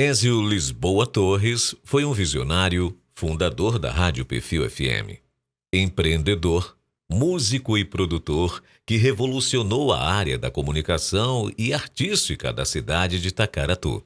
Ézio Lisboa Torres foi um visionário, fundador da Rádio Perfil FM, empreendedor, músico e produtor que revolucionou a área da comunicação e artística da cidade de Tacaratu.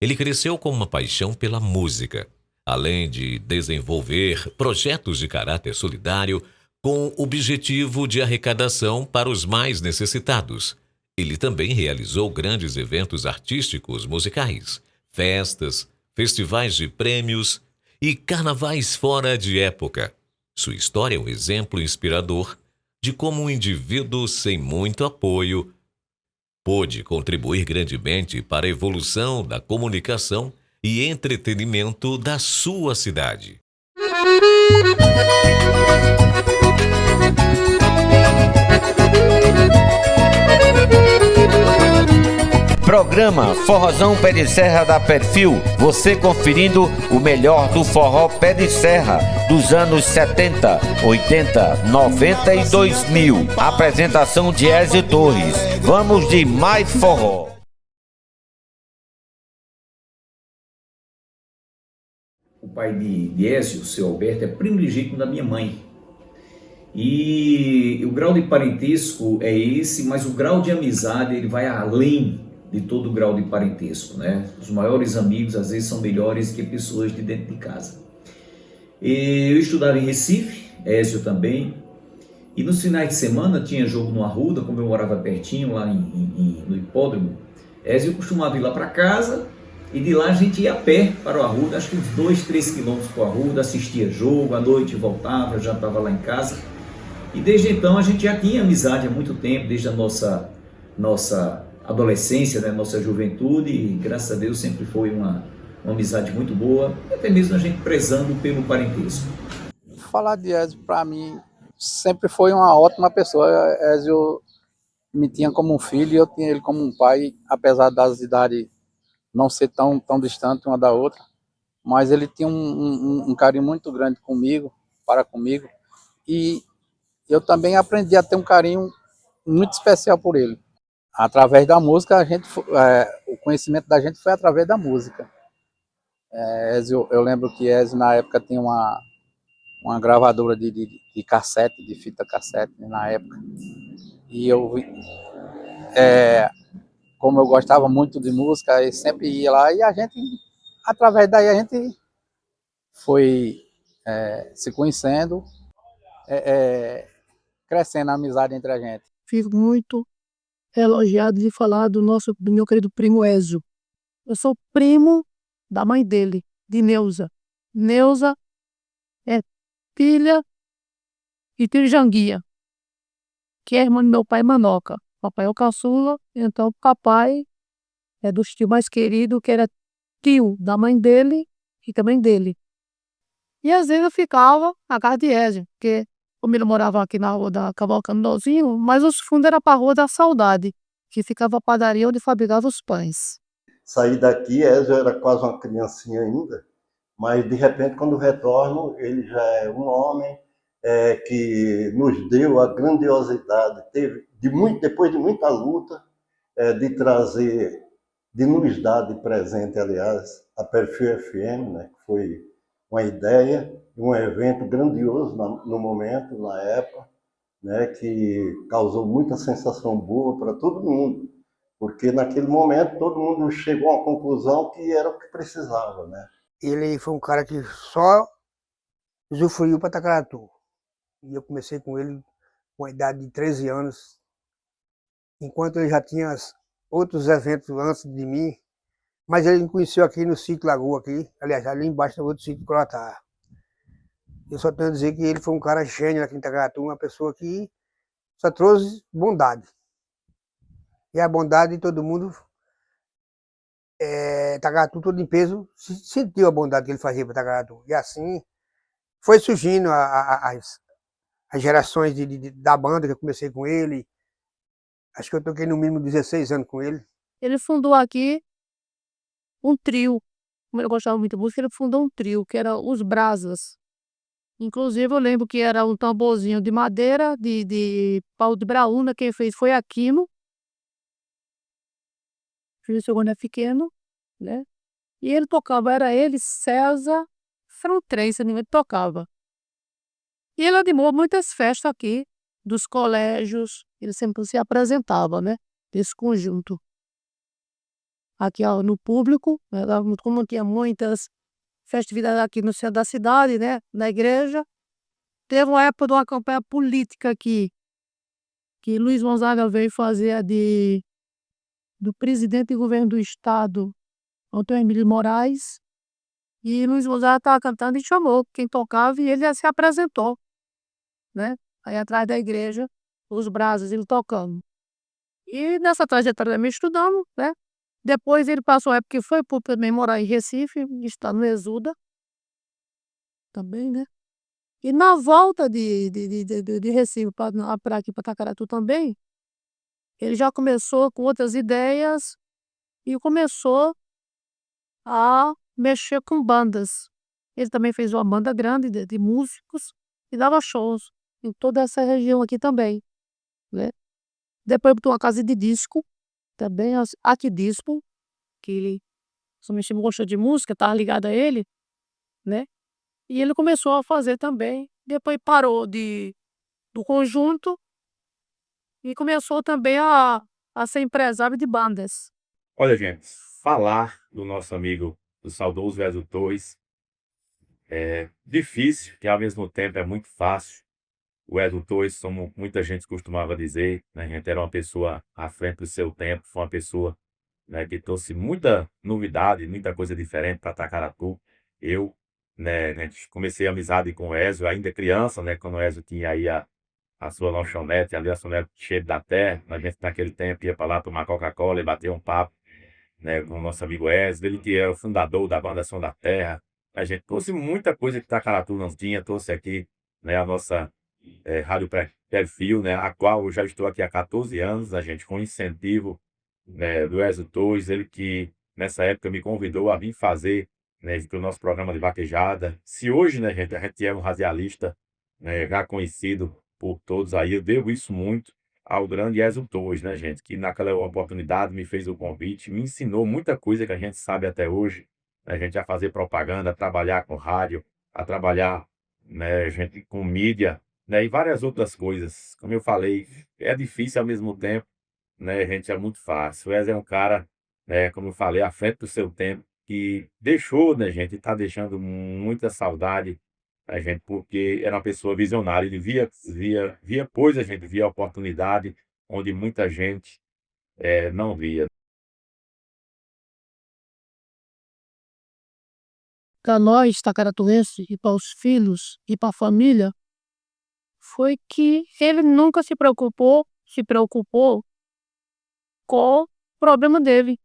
Ele cresceu com uma paixão pela música, além de desenvolver projetos de caráter solidário com o objetivo de arrecadação para os mais necessitados. Ele também realizou grandes eventos artísticos musicais, festas, festivais de prêmios e carnavais fora de época. Sua história é um exemplo inspirador de como um indivíduo sem muito apoio pôde contribuir grandemente para a evolução da comunicação e entretenimento da sua cidade. Programa Forrozão Pé de Serra da Perfil, você conferindo o melhor do forró pé de serra dos anos 70, 80, 90 e 2000. Apresentação de Ézio Torres. Vamos de mais forró. O pai de Ézio, o seu Alberto, é primo legítimo da minha mãe. E o grau de parentesco é esse, mas o grau de amizade ele vai além de todo o grau de parentesco, né? Os maiores amigos às vezes são melhores que pessoas de dentro de casa. Eu estudava em Recife, Ézio também, e nos finais de semana tinha jogo no Arruda, como eu morava pertinho lá no hipódromo. Ézio costumava ir lá para casa e de lá a gente ia a pé para o Arruda, acho que uns 2, 3 quilômetros para o Arruda, assistia jogo, à noite voltava, já estava lá em casa. E desde então a gente já tinha amizade há muito tempo, desde a nossa adolescência, né, nossa juventude, e graças a Deus sempre foi uma amizade muito boa, e até mesmo a gente prezando pelo parentesco. Falar de Ézio para mim sempre foi uma ótima pessoa. Ézio me tinha como um filho e eu tinha ele como um pai, apesar das idades não ser tão distantes uma da outra, mas ele tinha um carinho muito grande comigo, comigo, e eu também aprendi a ter um carinho muito especial por ele. Através da música, o conhecimento da gente foi através da música. Ézio, eu lembro que Ézio, na época, tinha uma gravadora de cassete, de fita cassete, na época. E como eu gostava muito de música, eu sempre ia lá e através daí, a gente foi se conhecendo, crescendo a amizade entre a gente. Fico muito elogiado de falar do meu querido primo Ézio. Eu sou primo da mãe dele, de Neuza. Neuza é filha de Tirjanguia, que é irmã do meu pai Manoca. Papai é o caçula, então o papai é dos tios mais queridos, que era tio da mãe dele e também dele. E às vezes eu ficava na casa de Ézio, porque como ele morava aqui na rua da Cavalcandozinho, mas os fundos era para a Rua da Saudade, que ficava a padaria onde fabricava os pães. Saí daqui, Ézio era quase uma criancinha ainda, mas de repente quando retorno, ele já é um homem que nos deu a grandiosidade, depois de muita luta, de nos dar de presente, aliás, a Perfil FM, né, que foi uma ideia, um evento grandioso no momento, na época, né, que causou muita sensação boa para todo mundo, porque naquele momento todo mundo chegou a uma conclusão que era o que precisava, né? Ele foi um cara que só usufruiu para Tacaratu. E eu comecei com ele com a idade de 13 anos, enquanto ele já tinha outros eventos antes de mim, mas ele me conheceu aqui no sítio Lagoa, aqui, aliás, ali embaixo do outro sítio Croatá. Eu só tenho a dizer que ele foi um cara gênio aqui em Tacaratu, uma pessoa que só trouxe bondade. E a bondade de todo mundo, Tacaratu todo em peso, sentiu a bondade que ele fazia para Tacaratu. E assim foi surgindo as gerações da banda, que eu comecei com ele. Acho que eu toquei no mínimo 16 anos com ele. Ele fundou aqui um trio. Como ele gostava muito de música, ele fundou um trio, que era os Brasas. Inclusive, eu lembro que era um tamborzinho de madeira, de pau de braúna. Quem fez foi Aquino. Filho segundo é pequeno, né? E ele tocava, era ele, César, foram 3, se não me engano, tocava. E ele animou muitas festas aqui, dos colégios, ele sempre se apresentava, né, desse conjunto. Aqui, ó, no público, né, como tinha muitas festividades aqui no centro da cidade, né, na igreja, teve uma época de uma campanha política aqui, que Luiz Gonzaga veio fazer do presidente do governo do estado, Antônio Emílio Moraes, e Luiz Gonzaga estava cantando e chamou quem tocava e ele já se apresentou, né? Aí atrás da igreja, os brasas, ele tocando. E nessa trajetória também estudamos, né? Depois ele passou a época que foi por também morar em Recife, está no Exuda também, né? E na volta de Recife para aqui, para Tacaratu também, ele já começou com outras ideias e começou a mexer com bandas. Ele também fez uma banda grande de músicos e dava shows em toda essa região aqui também, né? Depois botou uma casa de disco, também, Aquidisco, que ele somente gostou de música, estava ligado a ele, né? E ele começou a fazer também. Depois parou do conjunto e começou também a ser empresário de bandas. Olha, gente, falar do nosso amigo, do saudoso Ezio Torres, é difícil, que ao mesmo tempo é muito fácil. O Ezio Torres, como muita gente costumava dizer, né, a gente era uma pessoa à frente do seu tempo, foi uma pessoa, né, que trouxe muita novidade, muita coisa diferente para Tacaratu. Eu, né, comecei a amizade com o Ezio ainda criança, né, quando o Ezio tinha aí a sua lanchonete, ali a lanchonete cheia da terra. A gente naquele tempo ia para lá tomar Coca-Cola e bater um papo, né, com o nosso amigo Ezio, ele que é o fundador da banda Som da Terra. A gente trouxe muita coisa que Tacaratu não tinha, trouxe aqui, né, a nossa Rádio Perfil, né, a qual eu já estou aqui há 14 anos, a gente com incentivo, né, do Ezio Torres, ele que nessa época me convidou a vir fazer, né, o nosso programa de vaquejada. Se hoje, né, gente, a gente é um radialista, né, já conhecido por todos aí, eu devo isso muito ao grande Ezio Torres, né, gente, que naquela oportunidade me fez o convite, me ensinou muita coisa que a gente sabe até hoje, né, a gente a fazer propaganda, a trabalhar com rádio, a trabalhar, né, gente com mídia, né, e várias outras coisas. Como eu falei, é difícil ao mesmo tempo, né, gente, é muito fácil. O Ezio é um cara, né, como eu falei, à frente do seu tempo, que deixou, né, gente, e está deixando muita saudade a gente, porque era uma pessoa visionária, ele pois a gente via a oportunidade onde muita gente não via. Para nós, tacaratuenses, e para os filhos, e para a família, foi que ele nunca se preocupou com o problema dele,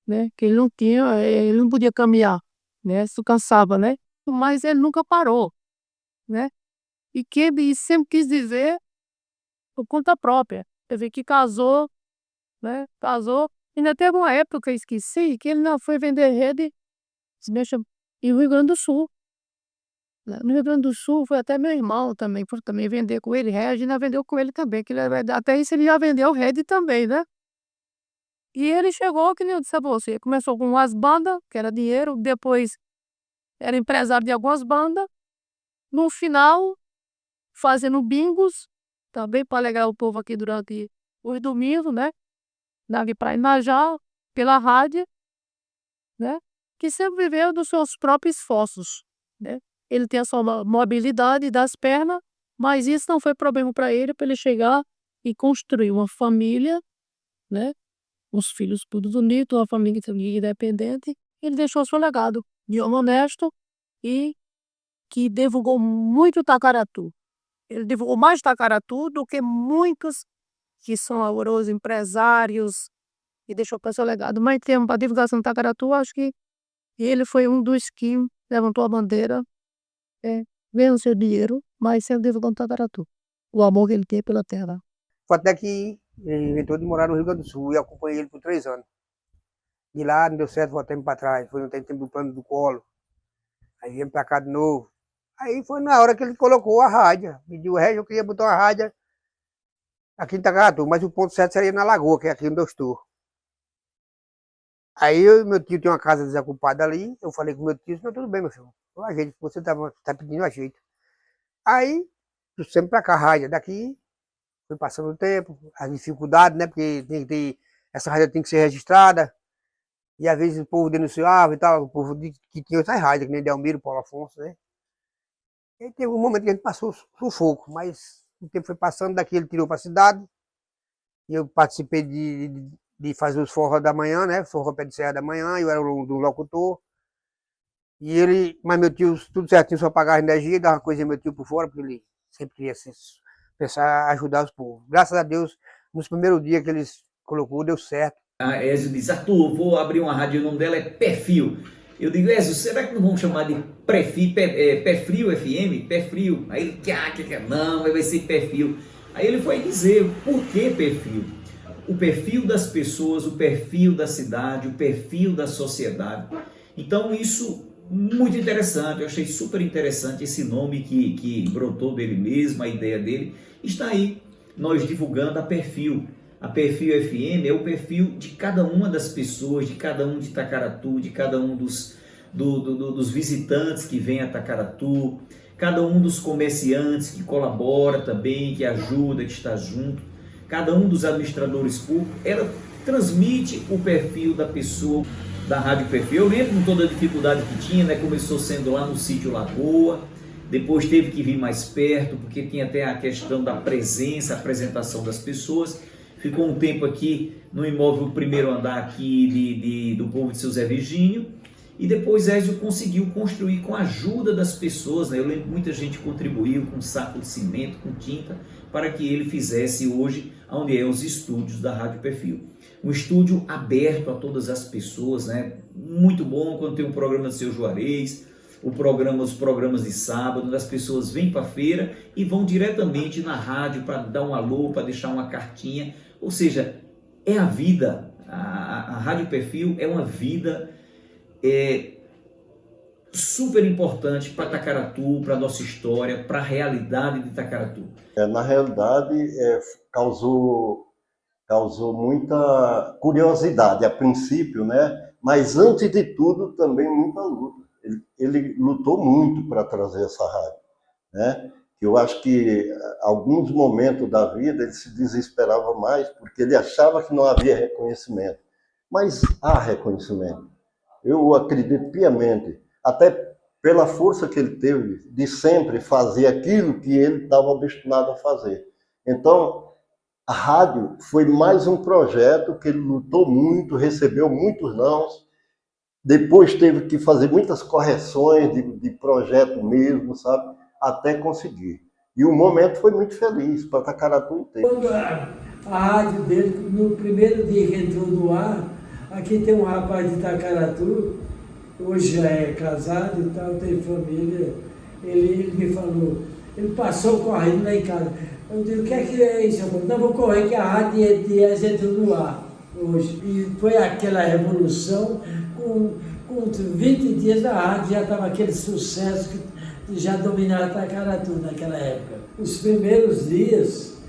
né? Que ele não podia caminhar, né? Se cansava, né? Mas ele nunca parou, né? E sempre quis viver por conta própria. Quer dizer, que casou, né? Casou. Ainda teve uma época que eu esqueci que ele não foi vender rede, se mexa, em Rio Grande do Sul, né? No Rio Grande do Sul foi até meu irmão também, foi também vender com ele rede, ainda vendeu com ele também, que ele, até isso ele já vendeu rede também, né? E ele chegou, que nem eu disse a você, começou com umas bandas, que era dinheiro, depois era empresário de algumas bandas, no final fazendo bingos, também para alegrar o povo aqui durante os domingos, né? Daqui para Inajá, pela rádio, né? Que sempre viveu dos seus próprios esforços, né? Ele tem a sua mobilidade das pernas, mas isso não foi problema para ele chegar e construir uma família, né? Os filhos todos unidos, uma família independente. Ele deixou seu legado de homem honesto e que divulgou muito Tacaratu. Ele divulgou mais Tacaratu do que muitos que são agora os empresários e deixou para seu legado. Mas em termos para divulgação do Tacaratu, acho que ele foi um dos que levantou a bandeira, ganhou seu dinheiro, mas sempre divulgando Tacaratu. O amor que ele tem pela terra. Foi até que ele inventou de morar no Rio Grande do Sul e eu acompanhei ele por 3 anos. De lá não deu certo, voltamos para trás. Foi no tempo do plano do colo. Aí viemos para cá de novo. Aí foi na hora que ele colocou a rádio. Pediu o Régio, eu queria botar uma rádio aqui em Tacaratu, mas o ponto certo seria na Lagoa, que é aqui onde eu estou. Aí meu tio tem uma casa desocupada ali, eu falei com meu tio, não, tudo bem, meu filho, eu ajeito, você tá pedindo ajeito. Aí, eu sempre pra cá, rádio, daqui, foi passando o tempo, as dificuldades, né, porque essa rádio tem que ser registrada, e às vezes o povo denunciava e tal, o povo que tinha outras rádios, que nem Delmiro, Paulo Afonso, né. E aí teve um momento que a gente passou sufoco, mas o tempo foi passando, daqui ele tirou pra cidade, e eu participei de fazer os forró da manhã, né, forró pé de serra da manhã, eu era do locutor, e ele, mas meu tio, tudo certinho, só pagava energia, dava uma coisinha meu tio por fora, porque ele sempre queria pensar a ajudar os povos. Graças a Deus, nos primeiros dias que eles colocou, deu certo. A Ézio diz, Arthur, vou abrir uma rádio, o nome dela é Perfil. Eu digo, Ézio, será que não vão chamar de Pé Frio FM? Pé Frio. Aí ele, não, vai ser Perfil. Aí ele foi dizer, por que perfil? O perfil das pessoas, o perfil da cidade, o perfil da sociedade. Então isso, muito interessante, eu achei super interessante esse nome que brotou dele mesmo, a ideia dele. Está aí, nós divulgando a Perfil. A Perfil FM é o perfil de cada uma das pessoas, de cada um de Itacaratu, de cada um dos visitantes que vem a Itacaratu, cada um dos comerciantes que colabora também, que ajuda, que está junto, cada um dos administradores públicos. Ela transmite o perfil da pessoa da Rádio Perfil. Eu lembro com toda a dificuldade que tinha, né? Começou sendo lá no sítio Lagoa, depois teve que vir mais perto, porque tinha até a questão da presença, a apresentação das pessoas. Ficou um tempo aqui no imóvel primeiro andar aqui do povo de seu Zé Virgínio, e depois Ézio conseguiu construir com a ajuda das pessoas, né? Eu lembro que muita gente contribuiu com saco de cimento, com tinta, para que ele fizesse hoje onde é os estúdios da Rádio Perfil. Um estúdio aberto a todas as pessoas, né? Muito bom quando tem um programa do seu Juarez, os programas de sábado, onde as pessoas vêm para a feira e vão diretamente na rádio para dar um alô, para deixar uma cartinha. Ou seja, é a vida, a Rádio Perfil é uma vida super importante para Itacaratu, para a nossa história, para a realidade de Itacaratu. Na realidade, causou muita curiosidade a princípio, né? Mas antes de tudo também muita luta. Ele lutou muito para trazer essa rádio, né? Eu acho que alguns momentos da vida ele se desesperava mais porque ele achava que não havia reconhecimento. Mas há reconhecimento. Eu acredito piamente, até pela força que ele teve de sempre fazer aquilo que ele estava destinado a fazer. Então, a rádio foi mais um projeto que ele lutou muito, recebeu muitos nãos, depois teve que fazer muitas correções de projeto mesmo, sabe? Até conseguir. E o momento foi muito feliz para Itacaratu inteiro. Quando a rádio dele, no primeiro dia que entrou no ar, aqui tem um rapaz de Itacaratu, hoje já é casado e tal, tem família, ele me falou, ele passou correndo lá em casa. Eu disse, o que é isso? Eu falei, não, vou correr que a rádio de Ézio entrou no ar hoje. E foi aquela revolução, com 20 dias a rádio já estava aquele sucesso que já dominava Itacaratu naquela época. Os primeiros dias,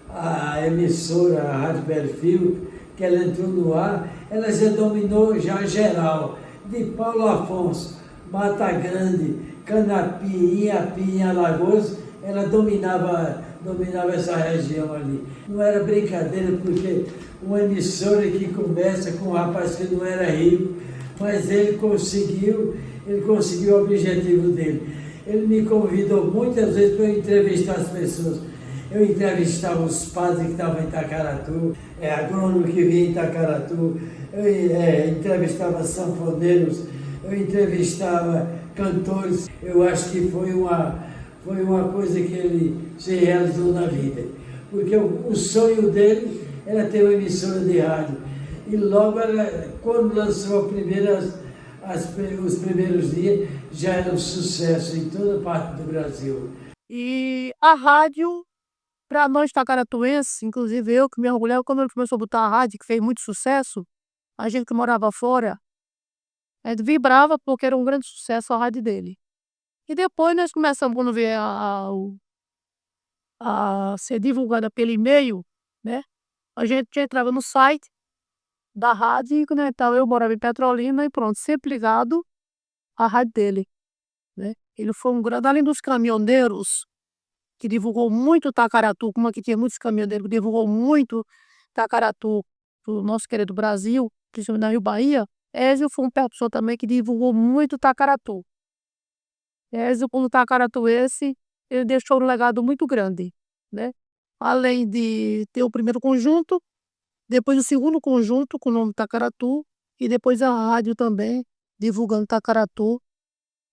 a emissora, a Rádio Perfil, que ela entrou no ar, ela já dominou já geral, de Paulo Afonso, Mata Grande, Canapi, Inhapi, Alagoas, ela dominava essa região ali. Não era brincadeira, porque uma emissora que começa com um rapaz que não era rico, mas ele conseguiu o objetivo dele. Ele me convidou muitas vezes para eu entrevistar as pessoas. Eu entrevistava os padres que estavam em Itacaratu, agrônomo que vinha em Itacaratu, eu entrevistava sanfoneiros, eu entrevistava cantores. Eu acho que foi uma coisa que ele se realizou na vida. Porque o sonho dele era ter uma emissora de rádio. E logo, quando lançou os primeiros dias, já era um sucesso em toda parte do Brasil. E a rádio, para nós tacaratuenses, inclusive eu que me orgulhava, quando ele começou a botar a rádio, que fez muito sucesso, a gente que morava fora, vibrava porque era um grande sucesso a rádio dele. E depois nós começamos, quando ver a ser divulgada pelo e-mail, né? A gente entrava no site, da rádio, né? Então eu morava em Petrolina e pronto, sempre ligado à rádio dele, né? Ele foi um grande, além dos caminhoneiros, que divulgou muito Tacaratu, como aqui tinha muitos caminhoneiros, que divulgou muito Tacaratu pro nosso querido Brasil, principalmente na Rio Bahia. Ézio foi uma pessoa também que divulgou muito Tacaratu. Ézio, com o Tacaratu esse, ele deixou um legado muito grande, né? Além de ter o primeiro conjunto, depois o segundo conjunto com o nome Tacaratu, e depois a rádio também, divulgando Tacaratu.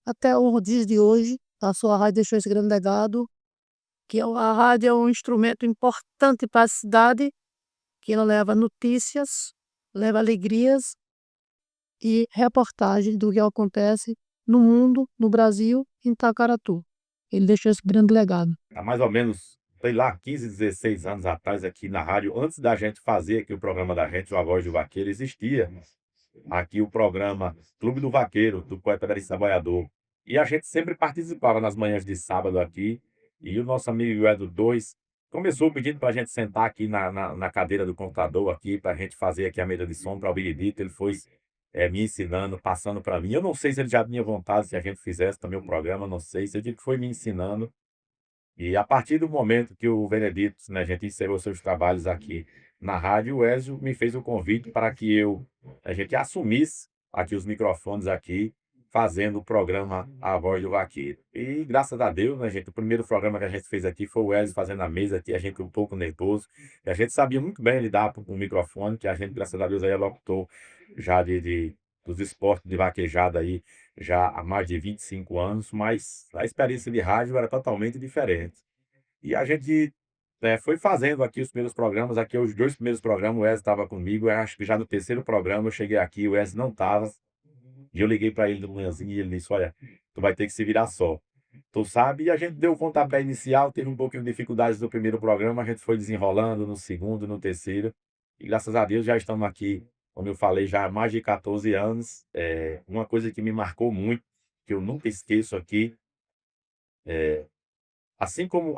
Até o dia de hoje, a sua rádio deixou esse grande legado, que a rádio é um instrumento importante para a cidade, que ela leva notícias, leva alegrias e reportagens do que acontece no mundo, no Brasil, em Tacaratu. Ele deixou esse grande legado. Há mais ou menos, sei lá, 15, 16 anos atrás aqui na rádio, antes da gente fazer aqui o programa da gente, o A Voz do Vaqueiro, existia aqui o programa Clube do Vaqueiro, do poeta Veríssimo Boiador. E a gente sempre participava nas manhãs de sábado aqui, e o nosso amigo Edu 2 começou pedindo para a gente sentar aqui na cadeira do computador aqui, para a gente fazer aqui a mesa de som para o Benedito. Ele foi me ensinando, passando para mim. Eu não sei se ele já tinha vontade se a gente fizesse também o programa, não sei. Se ele foi me ensinando. E a partir do momento que o Benedito, né, a gente encerrou seus trabalhos aqui na rádio, o Ézio me fez o convite para que a gente assumisse aqui os microfones aqui, fazendo o programa A Voz do Vaqueiro. E graças a Deus, né, gente, o primeiro programa que a gente fez aqui foi o Ézio fazendo a mesa aqui, a gente um pouco nervoso, e a gente sabia muito bem lidar com o microfone, que a gente, graças a Deus, aí é locutor já dos esportes de vaquejada aí, já há mais de 25 anos, mas a experiência de rádio era totalmente diferente. E a gente foi fazendo aqui os primeiros programas, aqui os 2 primeiros programas, o Wesley estava comigo, eu acho que já no terceiro programa eu cheguei aqui, o Wesley não estava, e eu liguei para ele de manhãzinha e ele disse, olha, tu vai ter que se virar só. Tu sabe, e a gente deu o pontapé inicial, teve um pouquinho de dificuldades no primeiro programa, a gente foi desenrolando no segundo, no terceiro, e graças a Deus já estamos aqui, como eu falei, já há mais de 14 anos. Uma coisa que me marcou muito, que eu nunca esqueço aqui, assim como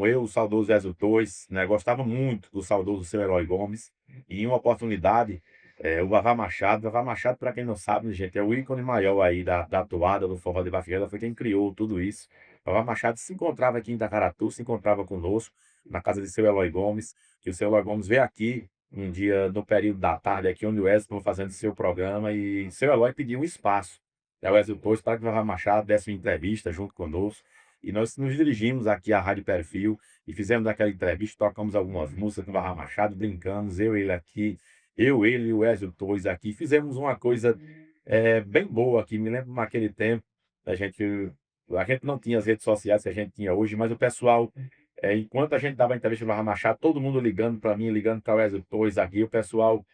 eu, o saudoso Ézio Torres, né, gostava muito do saudoso Seu Herói Gomes, e em uma oportunidade, o Vavá Machado, para quem não sabe, gente, é o ícone maior aí da toada, do forró de vaquejada, foi quem criou tudo isso. Vavá Machado se encontrava aqui em Itacaratu, se encontrava conosco, na casa de Seu Eloy Gomes, que o Seu Eloy Gomes veio aqui um dia no período da tarde, aqui onde o Ézio estava fazendo seu programa, e Seu Eloy pediu um espaço. O Ézio Torres para que o Vavá Machado desse uma entrevista junto conosco. E nós nos dirigimos aqui à Rádio Perfil e fizemos aquela entrevista, tocamos algumas músicas com o Vavá Machado, brincamos, ele aqui, ele e o Ézio Torres aqui. Fizemos uma coisa bem boa aqui. Me lembro naquele tempo, a gente não tinha as redes sociais que a gente tinha hoje, mas o pessoal, enquanto a gente dava a entrevista no Vavá Machado, todo mundo ligando para mim, ligando para o Ézio Torres aqui, o pessoal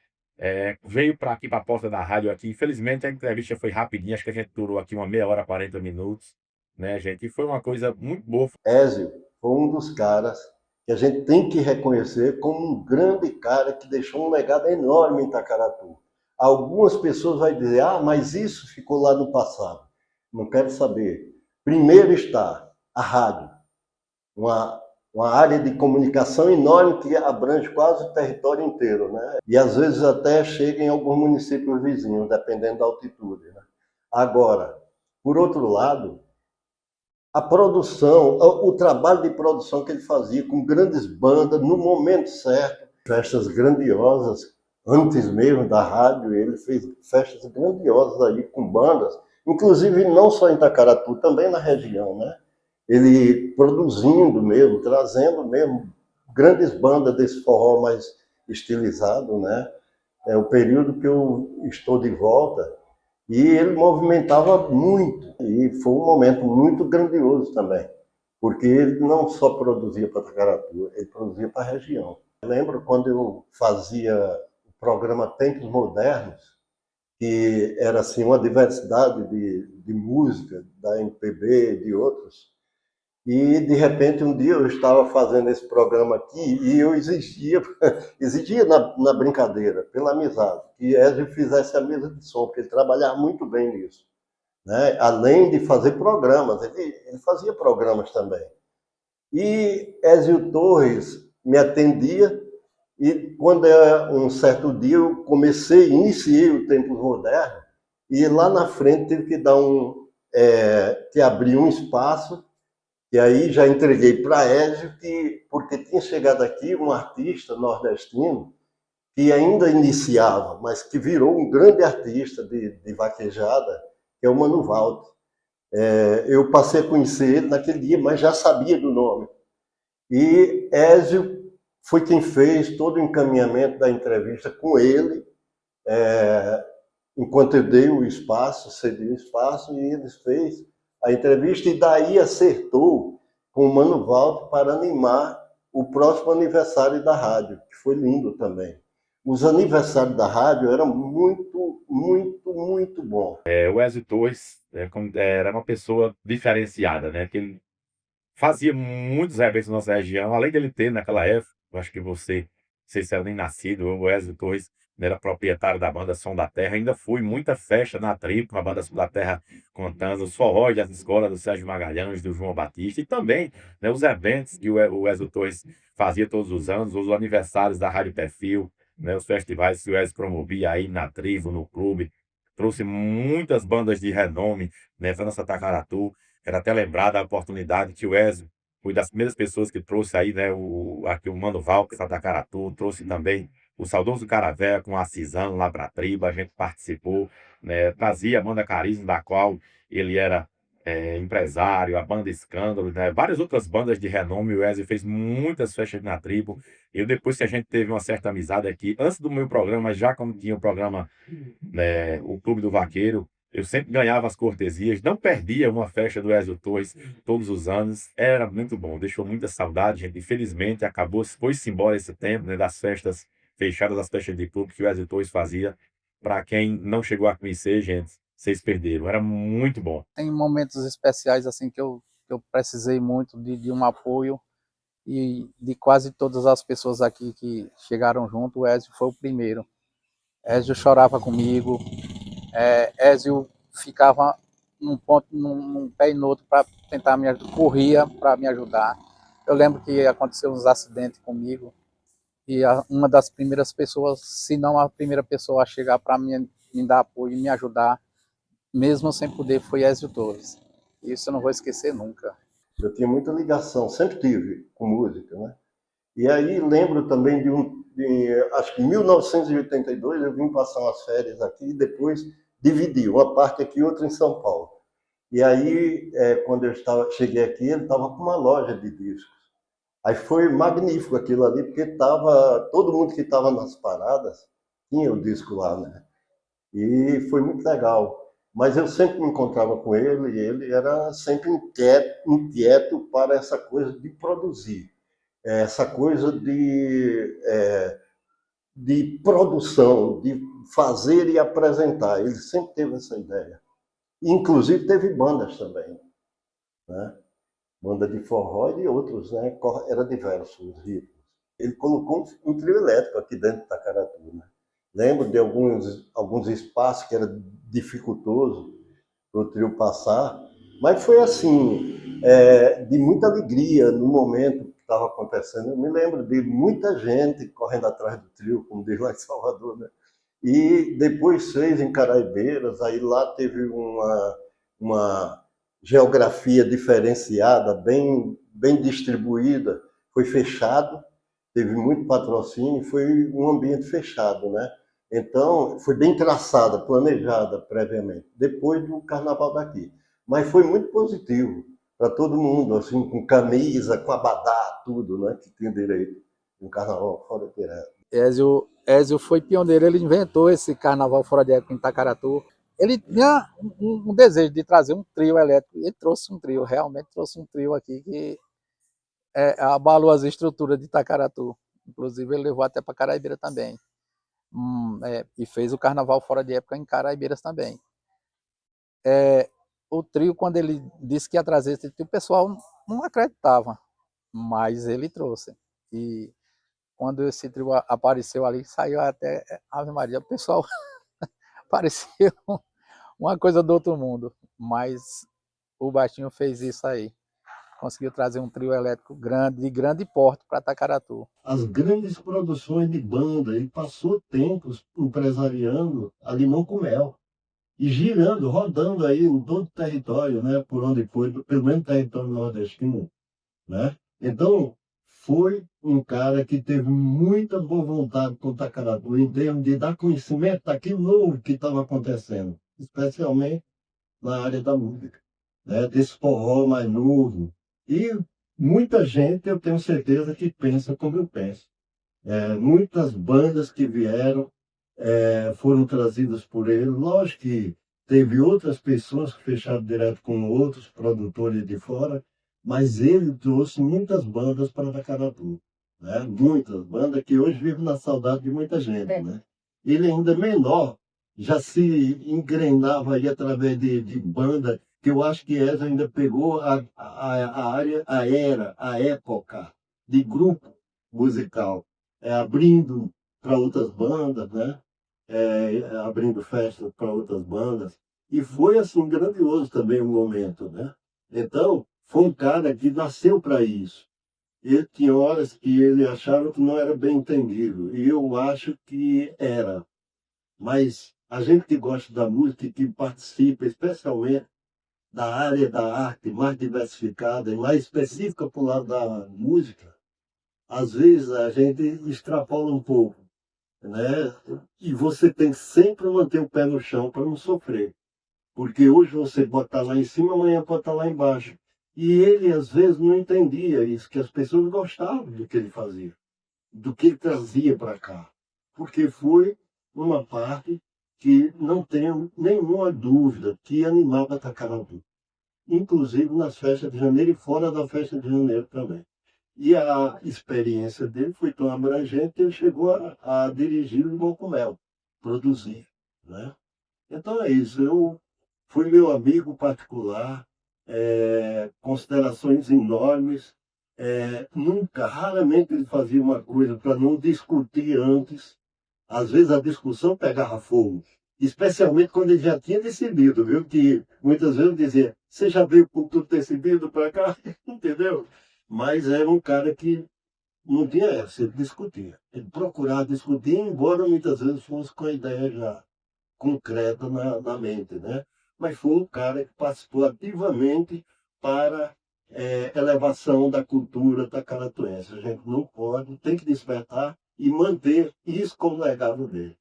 veio para aqui, para a porta da rádio aqui. Infelizmente a entrevista foi rapidinha, acho que a gente durou aqui uma meia hora, 40 minutos. Né, gente? E foi uma coisa muito boa. Ézio foi um dos caras que a gente tem que reconhecer como um grande cara que deixou um legado enorme em Itacaratu. Algumas pessoas vão dizer, mas isso ficou lá no passado. Não quero saber. Primeiro está a rádio, uma área de comunicação enorme que abrange quase o território inteiro, né? E às vezes até chega em alguns municípios vizinhos, dependendo da altitude, né? Agora, por outro lado, a produção, o trabalho de produção que ele fazia com grandes bandas, no momento certo, festas grandiosas, antes mesmo da rádio, ele fez festas grandiosas aí com bandas, inclusive não só em Itacaratu, também na região, né? Ele produzindo mesmo, trazendo mesmo grandes bandas desse forró mais estilizado, né? É o período que eu estou de volta. E ele movimentava muito, e foi um momento muito grandioso também, porque ele não só produzia para Itacaratu, ele produzia para a região. Eu lembro quando eu fazia o programa Tempos Modernos, que era assim, uma diversidade de música, da MPB, de outros, e de repente um dia eu estava fazendo esse programa aqui e eu exigia na brincadeira, pela amizade, que Ézio fizesse a mesa de som, porque ele trabalhava muito bem nisso, né? Além de fazer programas, ele fazia programas também. E Ézio Torres me atendia E quando um certo dia eu iniciei o Tempos Modernos, e lá na frente teve que que abrir um espaço, e aí já entreguei para Ézio, porque tinha chegado aqui um artista nordestino que ainda iniciava, mas que virou um grande artista de vaquejada, que é o Mano Walter. Eu passei a conhecer ele naquele dia, mas já sabia do nome. E Ézio foi quem fez todo o encaminhamento da entrevista com ele, enquanto eu dei o espaço, cedi o espaço, e ele fez a entrevista, e daí acertou com o Mano Walter para animar o próximo aniversário da rádio, que foi lindo também. Os aniversários da rádio eram muito, muito, muito bons. O Ezio Torres era uma pessoa diferenciada, né? Que ele fazia muitos eventos na nossa região, além dele ter naquela época, eu acho que não sei se era nem nascido, o Ezio Torres era proprietário da banda Som da Terra, ainda fui muita festa na tribo com a banda Som da Terra, contando os forróis das escolas do Sérgio Magalhães, do João Batista, e também, né, os eventos que o Ezio Torres fazia todos os anos, os aniversários da Rádio Perfil, né, os festivais que o Ezio promovia aí na tribo, no clube, trouxe muitas bandas de renome, né, foi nossa Tacaratu. Era até lembrada a oportunidade que o Ezio foi das primeiras pessoas que trouxe aí, né, aqui o Mano Valques, a Tacaratu, trouxe também o saudoso Caravé com a Cisano lá para a tribo, a gente participou, né, trazia a banda Carisma, da qual ele era empresário, a banda Escândalo, né, várias outras bandas de renome. O Ezio fez muitas festas na tribo. Eu, depois que a gente teve uma certa amizade aqui, antes do meu programa, já quando tinha o programa, né, o Clube do Vaqueiro, eu sempre ganhava as cortesias, não perdia uma festa do Ezio Torres todos os anos, era muito bom, deixou muita saudade, gente. Infelizmente, foi-se embora esse tempo, né, das festas fechadas, das festas de clube que o Ezio Torres fazia. Para quem não chegou a conhecer, gente, vocês perderam, era muito bom. Tem momentos especiais assim que eu precisei muito de um apoio, e de quase todas as pessoas aqui que chegaram junto, o Ezio foi o primeiro. Ezio chorava comigo, Ezio ficava num ponto, num pé e no outro para tentar me ajudar, corria para me ajudar. Eu lembro que aconteceu uns acidentes comigo, e uma das primeiras pessoas, se não a primeira pessoa a chegar para me dar apoio e me ajudar, mesmo sem poder, foi Ezio Torres. Isso eu não vou esquecer nunca. Eu tinha muita ligação, sempre tive com música, né? E aí lembro também acho que em 1982 eu vim passar umas férias aqui e depois dividi, uma parte aqui e outra em São Paulo. E aí, quando cheguei aqui, ele estava com uma loja de discos. Aí foi magnífico aquilo ali, porque todo mundo que estava nas paradas tinha o disco lá, né? E foi muito legal. Mas eu sempre me encontrava com ele, e ele era sempre inquieto para essa coisa de produzir, essa coisa de produção, de fazer e apresentar. Ele sempre teve essa ideia. Inclusive teve bandas também, né? Banda de forró e de outros, né? Era diversos os ritmos. Ele colocou um trio elétrico aqui dentro de Tacaratu, né? Lembro de alguns espaços que era dificultoso para o trio passar, mas foi assim, de muita alegria no momento que estava acontecendo. Eu me lembro de muita gente correndo atrás do trio, como diz lá em Salvador, né? E depois fez em Caraibeiras, aí lá teve uma geografia diferenciada, bem distribuída, foi fechado, teve muito patrocínio, foi um ambiente fechado, né? Então, foi bem traçada, planejada previamente, depois do carnaval daqui. Mas foi muito positivo para todo mundo, assim, com camisa, com abadá, tudo, né? Que tinha direito. Um carnaval fora de época. Ezio foi pioneiro, ele inventou esse carnaval fora de época em Tacaratu. Ele tinha um desejo de trazer um trio elétrico, ele trouxe um trio, realmente trouxe um trio aqui que abalou as estruturas de Tacaratu. Inclusive, ele levou até para Caraibeira também. E fez o carnaval fora de época em Caraibeiras também. O trio, quando ele disse que ia trazer esse trio, o pessoal não acreditava, mas ele trouxe. E quando esse trio apareceu ali, saiu até Ave Maria, o pessoal parecia uma coisa do outro mundo, mas o Baixinho fez isso aí. conseguiu trazer um trio elétrico grande, de grande porte para Tacaratu. As grandes produções de banda, ele passou tempos empresariando a Limão com Mel e girando, rodando aí em todo o território, né, por onde foi, pelo menos território nordestino, né? Então, foi um cara que teve muita boa vontade com o Tacaratu em termos de dar conhecimento daquilo novo que estava acontecendo, especialmente na área da música, né, desse forró mais novo. E muita gente, eu tenho certeza, que pensa como eu penso. Muitas bandas que vieram foram trazidas por ele. Lógico que teve outras pessoas que fecharam direto com outros produtores de fora, mas ele trouxe muitas bandas para Tacaratu, né? Muitas bandas que hoje vivem na saudade de muita gente, né? Ele ainda menor já se engrenava aí através de banda, que eu acho que essa ainda pegou a época de grupo musical, abrindo para outras bandas, né? Abrindo festas para outras bandas. E foi assim grandioso também o momento, né? Então, foi um cara que nasceu para isso. E tinha horas que ele achava que não era bem entendido, e eu acho que era. Mas a gente que gosta da música e que participa, especialmente da área da arte mais diversificada e mais específica para o lado da música, às vezes a gente extrapola um pouco, né? E você tem que sempre manter o pé no chão para não sofrer. Porque hoje você pode estar lá em cima, amanhã pode estar lá embaixo. E ele, às vezes, não entendia isso, que as pessoas gostavam do que ele fazia, do que ele trazia para cá. Porque foi uma parte que não tenho nenhuma dúvida que animava Tacaratu. Inclusive nas festas de janeiro e fora da festa de janeiro também. E a experiência dele foi tão abrangente que ele chegou a dirigir o Limão com Mel, produzir, né? Então é isso, fui meu amigo particular, considerações enormes, raramente ele fazia uma coisa para não discutir antes. Às vezes a discussão pegava fogo, especialmente quando ele já tinha decidido, viu? Que muitas vezes eu dizia, você já veio com tudo decidido para cá? Entendeu? Mas era um cara que não tinha essa, ele discutia. Ele procurava discutir, embora muitas vezes fosse com a ideia já concreta na mente, né? Mas foi um cara que participou ativamente para elevação da cultura tacaratuense. A gente não pode, tem que despertar e manter isso como legado dele.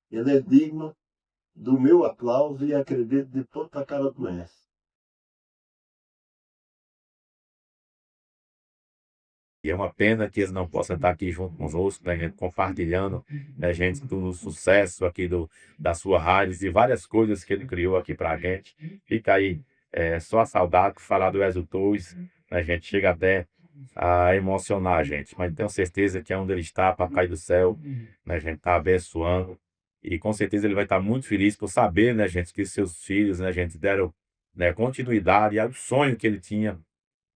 Ele é digno do meu aplauso e acredito de todo tacaratuense. E é uma pena que eles não possam estar aqui junto conosco, né, gente, compartilhando, né, gente, do sucesso aqui da sua rádio e várias coisas que ele criou aqui pra gente. Fica aí só a saudade, falar do Ezio Torres, né, gente, chega até a emocionar a gente. Mas tenho certeza que é onde ele está, Papai do Céu, né, gente, tá abençoando. E com certeza ele vai estar muito feliz por saber, né, gente, que seus filhos, né, gente, deram, né, continuidade ao sonho que ele tinha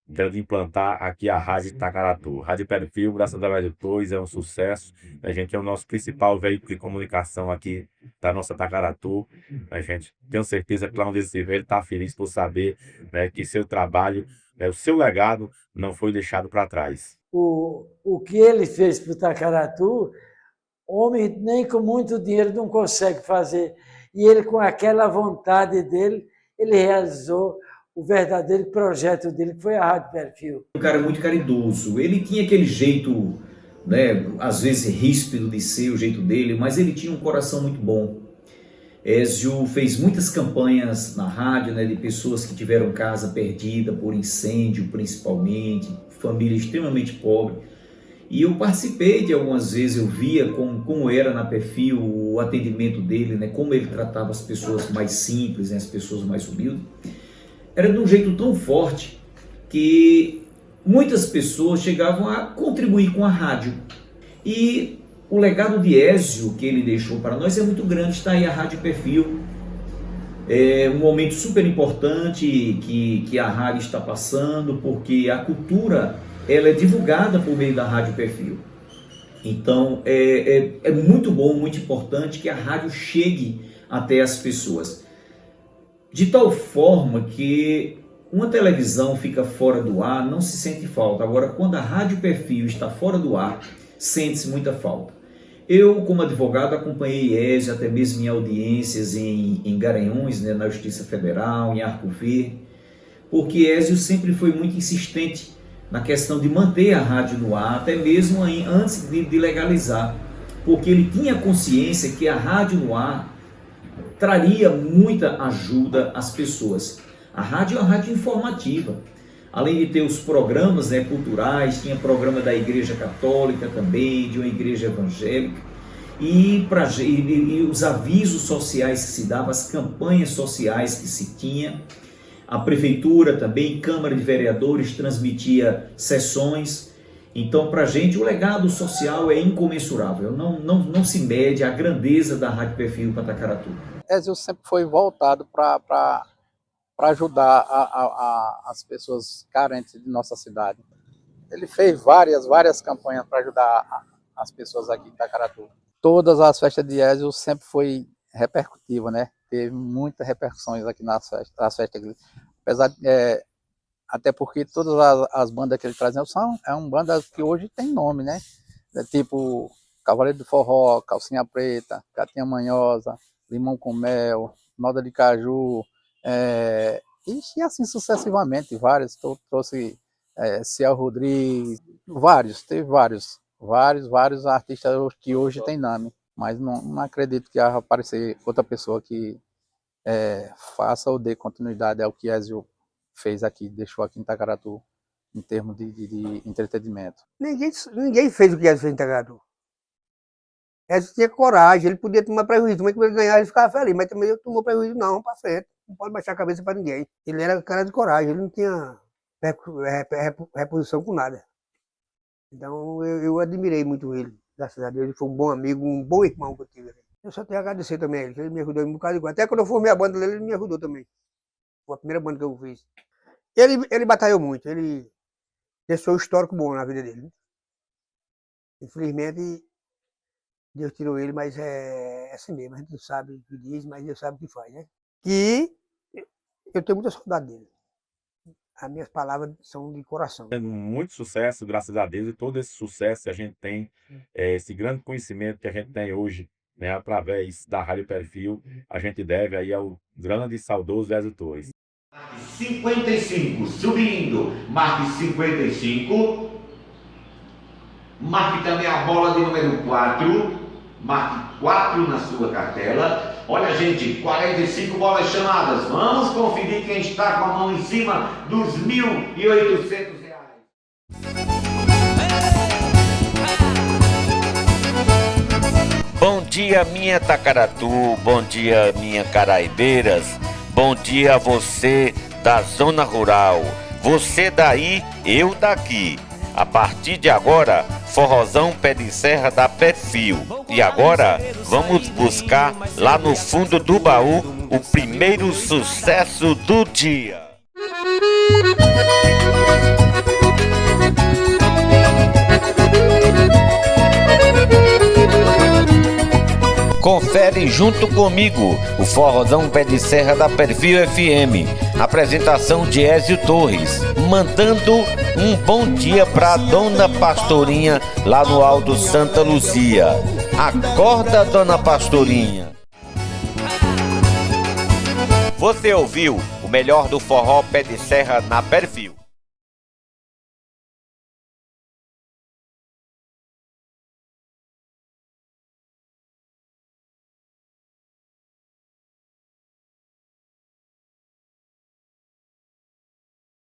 de implantar aqui a Rádio Tacaratu. Rádio Perfil, graças a Deus, 2 é um sucesso. A gente é o nosso principal veículo de comunicação aqui da nossa Tacaratu. A gente tenho certeza que lá onde ele estiver, ele está feliz por saber, né, que seu trabalho, né, o seu legado não foi deixado para trás. O que ele fez para o Tacaratu, homem nem com muito dinheiro não consegue fazer. E ele, com aquela vontade dele, ele realizou o verdadeiro projeto dele, que foi a Rádio Perfil. Um cara muito caridoso. Ele tinha aquele jeito, né, às vezes ríspido de ser, o jeito dele, mas ele tinha um coração muito bom. Ezio fez muitas campanhas na rádio, né, de pessoas que tiveram casa perdida por incêndio, principalmente, família extremamente pobre. E eu participei de algumas vezes, eu via como era na Perfil o atendimento dele, né, como ele tratava as pessoas mais simples, né, as pessoas mais humildes. Era de um jeito tão forte que muitas pessoas chegavam a contribuir com a rádio. E o legado de Ezio que ele deixou para nós é muito grande. Está aí a Rádio Perfil. É um momento super importante que a rádio está passando, porque a cultura ela é divulgada por meio da Rádio Perfil. Então é muito bom, muito importante que a rádio chegue até as pessoas. De tal forma que Uma televisão fica fora do ar, não se sente falta. Agora, quando a Rádio Perfil está fora do ar, sente-se muita falta. Eu, como advogado, acompanhei Ézio até mesmo em audiências em Garanhuns, né, na Justiça Federal, em Arco Verde, porque Ézio sempre foi muito insistente na questão de manter a rádio no ar, até mesmo antes de legalizar, porque ele tinha consciência que a rádio no ar traria muita ajuda às pessoas. A rádio é uma rádio informativa. Além de ter os programas, né, culturais, tinha programa da Igreja Católica também, de uma igreja evangélica, e os avisos sociais que se davam, as campanhas sociais que se tinha. A prefeitura também, Câmara de Vereadores, transmitia sessões. Então, para a gente, o legado social é incomensurável. Não se mede a grandeza da Rádio Perfil Patacaratu. Ézio sempre foi voltado para ajudar as pessoas carentes de nossa cidade. Ele fez várias campanhas para ajudar as pessoas aqui de Itacaratu. Todas as festas de Ézio sempre foi repercutiva, né? Teve muitas repercussões aqui nas festas. Apesar até porque todas as bandas que ele trazia são bandas que hoje tem nome, né? Tipo Cavaleiro do Forró, Calcinha Preta, Gatinha Manhosa, Limão com Mel, Noda de Caju, e assim sucessivamente, vários. Trouxe Ciel Rodrigues, teve vários artistas que hoje tem nome, mas não acredito que vai aparecer outra pessoa que faça ou dê continuidade ao que Ézio fez aqui, deixou aqui em Itacaratu, em termos de entretenimento. Ninguém fez o que Ézio fez em Itacaratu. Ézio tinha coragem, ele podia tomar prejuízo, mas quando ele ganhar, ele ficava feliz, mas também ele tomou prejuízo não, para frente, não pode baixar a cabeça para ninguém. Ele era cara de coragem, ele não tinha reposição com nada. Então eu admirei muito ele, graças a Deus, ele foi um bom amigo, um bom irmão que eu tive. Eu só tenho a agradecer também a ele, que ele me ajudou em um bocado de coisa. Até quando eu formei a banda dele, ele me ajudou também. Foi a primeira banda que eu fiz. Ele batalhou muito, ele deixou um histórico bom na vida dele. Infelizmente, Deus tirou ele, mas é assim mesmo, a gente não sabe o que diz, mas Deus sabe o que faz, né? Que eu tenho muita saudade dele. As minhas palavras são de coração. Tendo muito sucesso, graças a Deus, e todo esse sucesso que a gente tem, esse grande conhecimento que a gente tem hoje, né, através da Rádio Perfil, a gente deve aí ao grande e saudoso Ézio Torres. 55, subindo, marque 55, marque também a bola de número 4, marque 4 na sua cartela. Olha, gente, 45 bolas chamadas. Vamos conferir quem está com a mão em cima dos R$ 1.800. Bom dia, minha Itacaratu, bom dia, minha Caraibeiras, bom dia a você da zona rural, você daí, eu daqui. A partir de agora, forrozão pé de serra da Perfil. E agora, vamos buscar lá no fundo do baú o primeiro sucesso do dia. Confere junto comigo o forrozão pé de serra da Perfil FM. Apresentação de Ézio Torres, mandando um bom dia pra Dona Pastorinha lá no Alto Santa Luzia. Acorda, Dona Pastorinha. Você ouviu o melhor do forró pé de serra na Perfil.